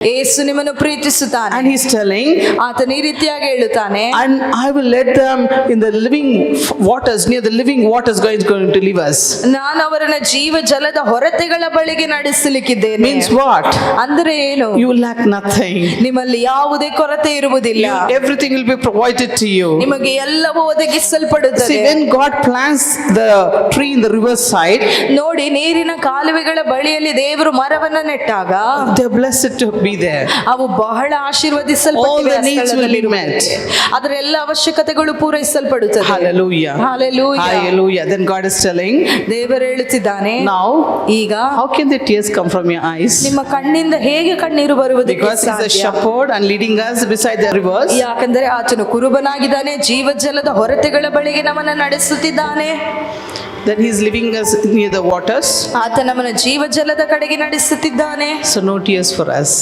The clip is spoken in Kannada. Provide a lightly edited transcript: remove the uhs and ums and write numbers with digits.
ಯೇಸು ನಿಮ್ಮನ್ನು ಪ್ರೀತಿಸುತ್ತಾನೆ. And he's telling, ಆತನು ಈ ರೀತಿಯಾಗಿ ಹೇಳುತ್ತಾನೆ, and I will let them in the living waters, near the living waters going to leave us. ನಾನು ಅವರನ್ನ ಜೀವ ಜಲದ ಹೊರತೆಗಳ ಬಳಿಗೆ ನಡೆಸಲಿಕ್ಕಿದ್ದೇನೆ. Means what? ಅಂದ್ರೆ ಏನು? You lack nothing. ನಿಮ್ಮಲ್ಲಿ ಯಾವುದೇ ಕೊರತೆ ಇರುವುದಿಲ್ಲ. Everything will be provided to you. ನಿಮಗೆ ಎಲ್ಲವೂ ಒದಗಿಸಲ್ಪಡುತ್ತದೆ. See, when God plants the tree in the river side, ನೋಡಿ, ನೀರಿನ ಕಾಲುವೆಗಳ ಬಳಿಯಲ್ಲಿ ದೇವರು ಮರವನ್ನ ನೆಟ್ಟಾಗ they're blessed to be there. ಅವು ಬಹಳ All ಆಶೀರ್ವದಿಸಲ್ಪಟ್ಟಿವೆ. the needs will be met. ಅದರ ಎಲ್ಲ ಅವಶ್ಯಕತೆಗಳು ಪೂರೈಸಲ್ಪಡುತ್ತದೆ. Hallelujah. Hallelujah. Hallelujah. Then God is telling, ದೇವರು ಹೇಳುತ್ತಿದ್ದಾನೆ, now ಈಗ how can the tears come from your eyes? ನಿಮ್ಮ ಕಣ್ಣಿಂದ ಹೇಗೆ ಕಣ್ಣೀರು ಬರುವುದಕ್ಕೆ Because he's a ಸಾಧ್ಯ? shepherd and leading us beside the rivers. ಯಾಕಂದರೆ ಆತನು ಕುರುಬನಾಗಿದ್ದಾನೆ, ಜೀವಜಲದ ಹೊರತೆಗಳ ಬಳಿಗೆ ನಮ್ಮನ್ನು ನಡೆಸುತ್ತಿದ್ದಾನೆ. Then he's leaving us near the waters. ಆತ ನಮ್ಮನ್ನು ಜೀವಜಲದ ಕಡೆಗೆ ನಡೆಸುತ್ತಿದ್ದಾನೆ. So no tears for us.